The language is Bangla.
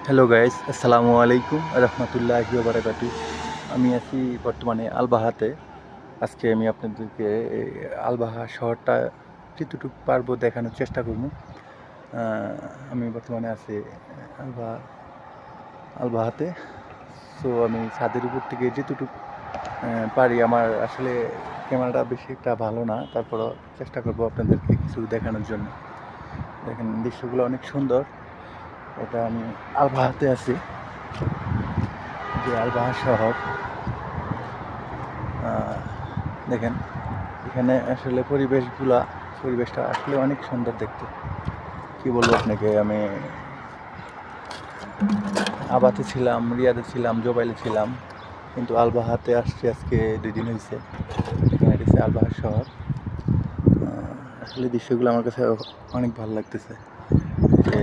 হ্যালো গাইস, আসসালামু আলাইকুম রহমতুল্লাহি ওয়া বারাকাতুহু। আমি আছি বর্তমানে আলবাহাতে। আজকে আমি আপনাদেরকে এই আলবাহা শহরটা যতটুকু পারবো দেখানোর চেষ্টা করব। আমি বর্তমানে আছি আলবাহা আলবাহাতে। সো আমি ছাদের উপর থেকে যতটুকু পারি, আমার আসলে ক্যামেরাটা বেশি একটা ভালো না, তারপরও চেষ্টা করব আপনাদেরকে কিছু দেখানোর জন্য। দেখেন দৃশ্যগুলো অনেক সুন্দর। এটা আমি আলবাহাতে আছি, যে আলবাহা শহর। দেখেন এখানে আসলে পরিবেশটা আসলে অনেক সুন্দর দেখতে। কি বলবো আপনাকে, আমি আবাতে ছিলাম, রিয়াদে ছিলাম, জোবাইলে ছিলাম, কিন্তু আলবাহাতে আসছি আজকে 2 দিন হয়েছে। এখানে এটা হচ্ছে আলবাহা শহর। আসলে দৃশ্যগুলো আমার কাছে অনেক ভালো লাগতেছে, যে